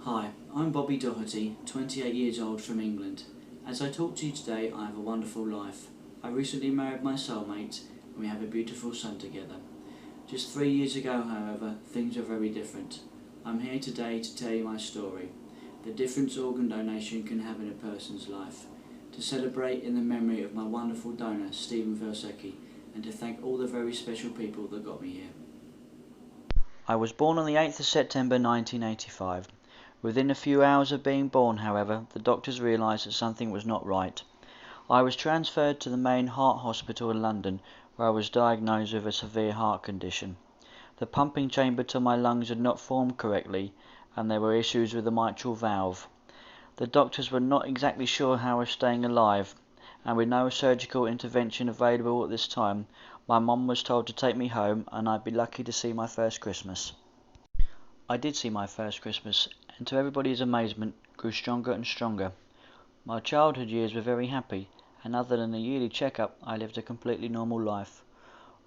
Hi, I'm Bobby Doherty, 28 years old from England. As I talk to you today, I have a wonderful life. I recently married my soulmate and we have a beautiful son together. Just 3 years ago, however, things were very different. I'm here today to tell you my story, the difference organ donation can have in a person's life, to celebrate in the memory of my wonderful donor, Stephen Velsecki, and to thank all the very special people that got me here. I was born on the 8th of September 1985. Within a few hours of being born, however, the doctors realised that something was not right. I was transferred to the main heart hospital in London, where I was diagnosed with a severe heart condition. The pumping chamber to my lungs had not formed correctly, and there were issues with the mitral valve. The doctors were not exactly sure how I was staying alive, and with no surgical intervention available at this time, my mum was told to take me home and I'd be lucky to see my first Christmas. I did see my first Christmas, and to everybody's amazement, grew stronger and stronger. My childhood years were very happy, and other than a yearly check-up, I lived a completely normal life.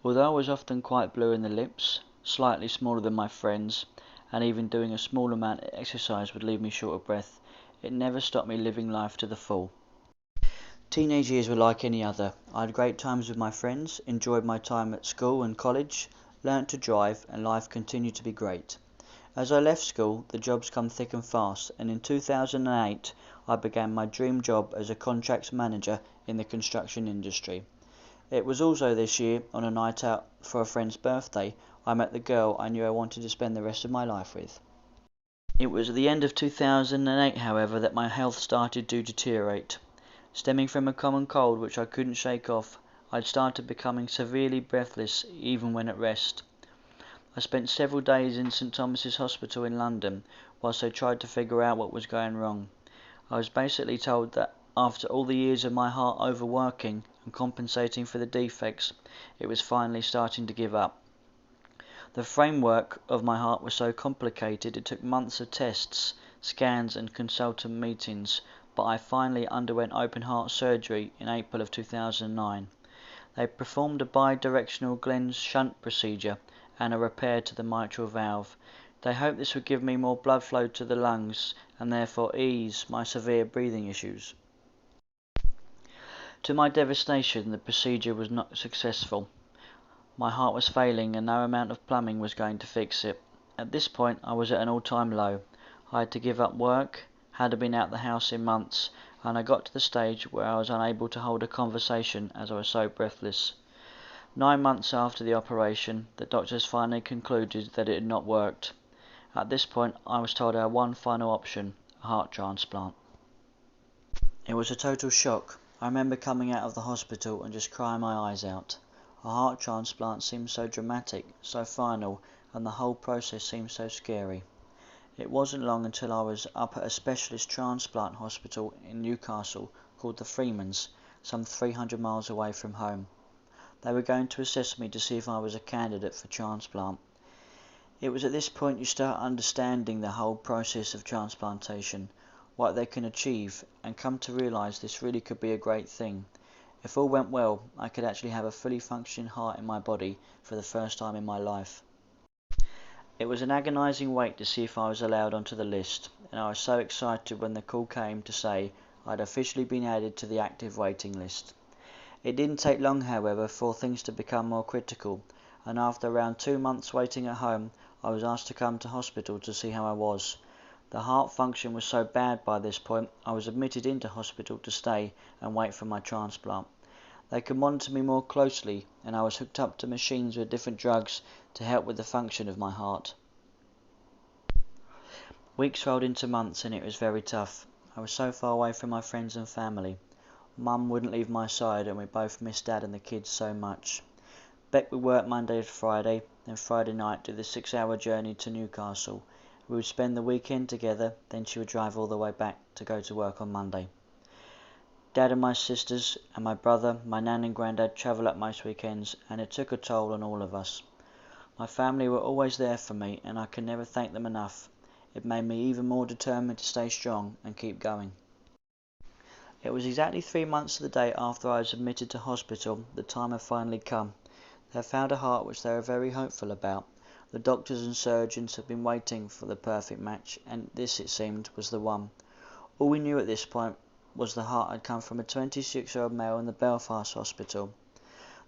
Although I was often quite blue in the lips, slightly smaller than my friends, and even doing a small amount of exercise would leave me short of breath, it never stopped me living life to the full. Teenage years were like any other. I had great times with my friends, enjoyed my time at school and college, learnt to drive, and life continued to be great. As I left school, the jobs come thick and fast, and in 2008 I began my dream job as a contracts manager in the construction industry. It was also this year, on a night out for a friend's birthday, I met the girl I knew I wanted to spend the rest of my life with. It was at the end of 2008, however, that my health started to deteriorate. Stemming from a common cold which I couldn't shake off, I'd started becoming severely breathless even when at rest. I spent several days in St Thomas's Hospital in London whilst they tried to figure out what was going wrong. I was basically told that after all the years of my heart overworking and compensating for the defects, it was finally starting to give up. The framework of my heart was so complicated it took months of tests, scans and consultant meetings, but I finally underwent open heart surgery in April of 2009. They performed a bidirectional Glenn shunt procedure and a repair to the mitral valve. They hoped this would give me more blood flow to the lungs and therefore ease my severe breathing issues. To my devastation, the procedure was not successful. My heart was failing and no amount of plumbing was going to fix it. At this point, I was at an all-time low. I had to give up work, hadn't been out the house in months, and I got to the stage where I was unable to hold a conversation as I was so breathless. 9 months after the operation, the doctors finally concluded that it had not worked. At this point, I was told I had one final option, a heart transplant. It was a total shock. I remember coming out of the hospital and just crying my eyes out. A heart transplant seemed so dramatic, so final, and the whole process seemed so scary. It wasn't long until I was up at a specialist transplant hospital in Newcastle called the Freemans, some 300 miles away from home. They were going to assess me to see if I was a candidate for transplant. It was at this point you start understanding the whole process of transplantation, what they can achieve, and come to realise this really could be a great thing. If all went well, I could actually have a fully functioning heart in my body for the first time in my life. It was an agonising wait to see if I was allowed onto the list, and I was so excited when the call came to say I'd officially been added to the active waiting list. It didn't take long, however, for things to become more critical, and after around 2 months waiting at home, I was asked to come to hospital to see how I was. The heart function was so bad by this point, I was admitted into hospital to stay and wait for my transplant. They could monitor me more closely, and I was hooked up to machines with different drugs to help with the function of my heart. Weeks rolled into months and it was very tough. I was so far away from my friends and family. Mum wouldn't leave my side and we both missed Dad and the kids so much. Beck would work Monday to Friday, then Friday night do the 6-hour journey to Newcastle. We would spend the weekend together, then she would drive all the way back to go to work on Monday. Dad and my sisters and my brother, my nan and granddad travel up most weekends, and it took a toll on all of us. My family were always there for me and I can never thank them enough. It made me even more determined to stay strong and keep going. It was exactly 3 months to the day after I was admitted to hospital the time had finally come. They had found a heart which they were very hopeful about. The doctors and surgeons had been waiting for the perfect match, and this, it seemed, was the one. All we knew at this point was the heart had come from a 26-year-old male in the Belfast hospital.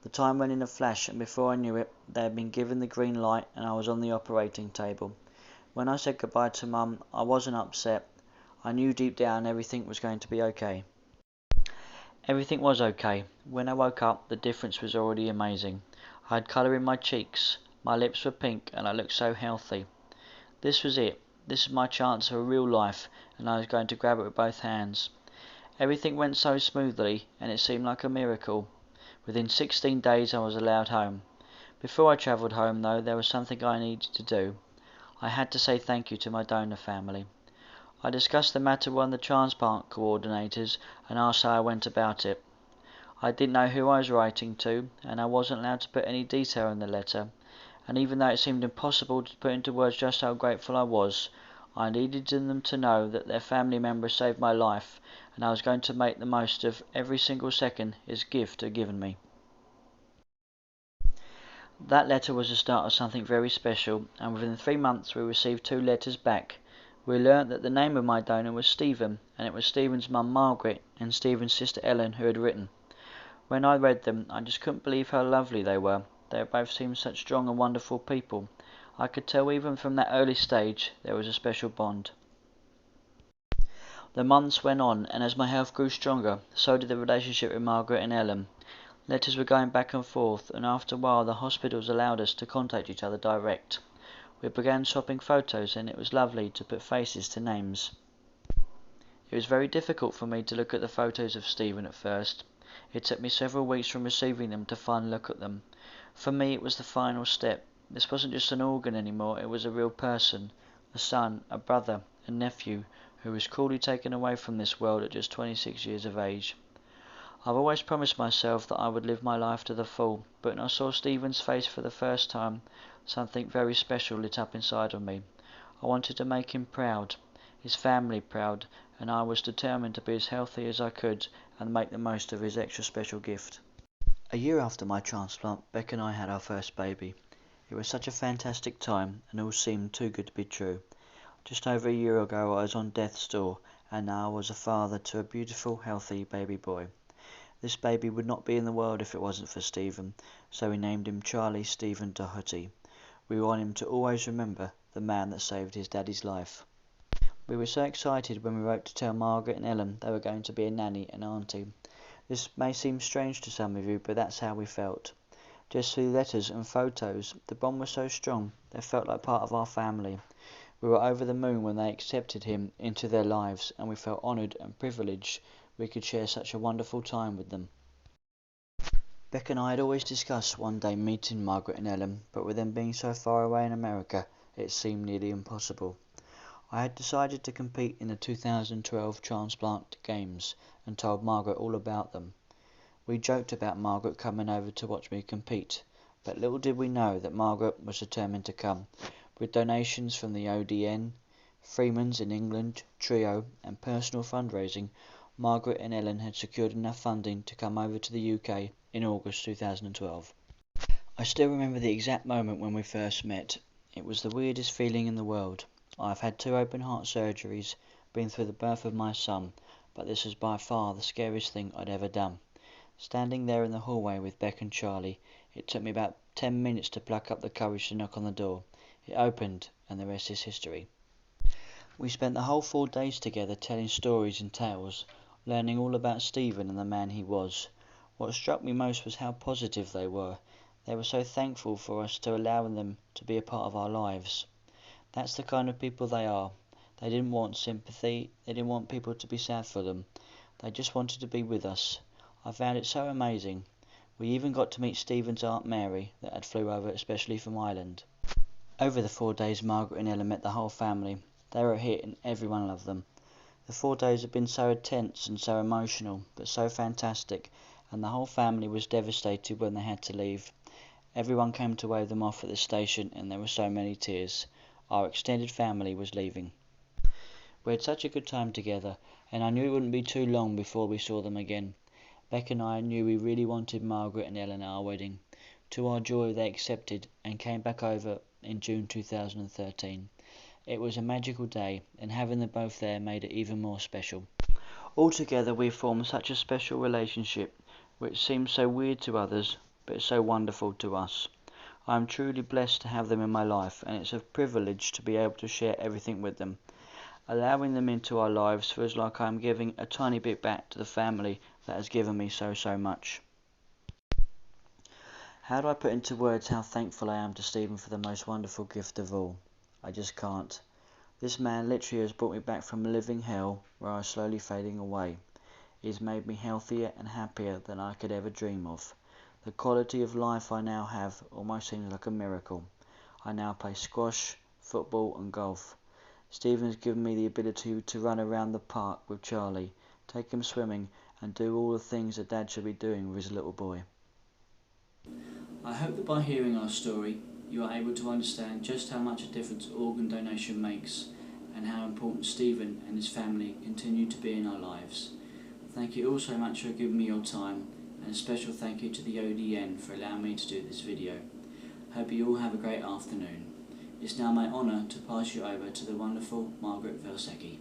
The time went in a flash, and before I knew it, they had been given the green light and I was on the operating table. When I said goodbye to Mum, I wasn't upset. I knew deep down everything was going to be okay. Everything was okay. When I woke up, the difference was already amazing. I had colour in my cheeks, my lips were pink, and I looked so healthy. This was it. This was my chance of a real life, and I was going to grab it with both hands. Everything went so smoothly, and it seemed like a miracle. Within 16 days I was allowed home. Before I travelled home, though, there was something I needed to do. I had to say thank you to my donor family. I discussed the matter with one of the transplant coordinators and asked how I went about it. I didn't know who I was writing to, and I wasn't allowed to put any detail in the letter, and even though it seemed impossible to put into words just how grateful I was, I needed them to know that their family member saved my life, and I was going to make the most of every single second his gift had given me. That letter was the start of something very special, and within 3 months we received 2 letters back. We learnt that the name of my donor was Stephen, and it was Stephen's mum Margaret and Stephen's sister Ellen who had written. When I read them, I just couldn't believe how lovely they were. They both seemed such strong and wonderful people. I could tell even from that early stage there was a special bond. The months went on, and as my health grew stronger, so did the relationship with Margaret and Ellen. Letters were going back and forth, and after a while the hospitals allowed us to contact each other direct. We began swapping photos, and it was lovely to put faces to names. It was very difficult for me to look at the photos of Stephen at first. It took me several weeks from receiving them to finally look at them. For me it was the final step. This wasn't just an organ anymore, it was a real person, a son, a brother, a nephew, who was cruelly taken away from this world at just 26 years of age. I've always promised myself that I would live my life to the full, but when I saw Stephen's face for the first time, something very special lit up inside of me. I wanted to make him proud, his family proud, and I was determined to be as healthy as I could and make the most of his extra special gift. A year after my transplant, Beck and I had our first baby. It was such a fantastic time, and all seemed too good to be true. Just over a year ago I was on death's door, and now I was a father to a beautiful, healthy baby boy. This baby would not be in the world if it wasn't for Stephen, so we named him Charlie Stephen Doherty. We want him to always remember the man that saved his daddy's life. We were so excited when we wrote to tell Margaret and Ellen they were going to be a nanny and auntie. This may seem strange to some of you, but that's how we felt. Just through letters and photos, the bond was so strong, they felt like part of our family. We were over the moon when they accepted him into their lives, and we felt honoured and privileged we could share such a wonderful time with them. Beck and I had always discussed one day meeting Margaret and Ellen, but with them being so far away in America, it seemed nearly impossible. I had decided to compete in the 2012 Transplant Games and told Margaret all about them. We joked about Margaret coming over to watch me compete, but little did we know that Margaret was determined to come. With donations from the ODN, Freeman's in England, Trio, and personal fundraising, Margaret and Ellen had secured enough funding to come over to the UK in August 2012. I still remember the exact moment when we first met. It was the weirdest feeling in the world. I've had 2 open heart surgeries, been through the birth of my son, but this was by far the scariest thing I'd ever done. Standing there in the hallway with Beck and Charlie, it took me about 10 minutes to pluck up the courage to knock on the door. It opened, and the rest is history. We spent the whole 4 days together telling stories and tales, learning all about Stephen and the man he was. What struck me most was how positive they were. They were so thankful for us to allow them to be a part of our lives. That's the kind of people they are. They didn't want sympathy, they didn't want people to be sad for them. They just wanted to be with us. I found it so amazing. We even got to meet Stephen's Aunt Mary that had flew over especially from Ireland. Over the 4 days Margaret and Ellen met the whole family. They were a hit and everyone loved them. The 4 days had been so intense and so emotional, but so fantastic, and the whole family was devastated when they had to leave. Everyone came to wave them off at the station, and there were so many tears. Our extended family was leaving. We had such a good time together, and I knew it wouldn't be too long before we saw them again. Beck and I knew we really wanted Margaret and Ellen at our wedding. To our joy they accepted and came back over in June 2013. It was a magical day, and having them both there made it even more special. Altogether, we formed such a special relationship, which seems so weird to others, but so wonderful to us. I am truly blessed to have them in my life, and it's a privilege to be able to share everything with them. Allowing them into our lives feels like I am giving a tiny bit back to the family that has given me so much. How do I put into words how thankful I am to Stephen for the most wonderful gift of all? I just can't. This man literally has brought me back from living hell where I was slowly fading away. He has made me healthier and happier than I could ever dream of. The quality of life I now have almost seems like a miracle. I now play squash, football and golf. Stephen has given me the ability to run around the park with Charlie, take him swimming and do all the things a dad should be doing with his little boy. I hope that by hearing our story, you are able to understand just how much a difference organ donation makes and how important Stephen and his family continue to be in our lives. Thank you all so much for giving me your time, and a special thank you to the ODN for allowing me to do this video. Hope you all have a great afternoon. It's now my honour to pass you over to the wonderful Margaret Velsecki.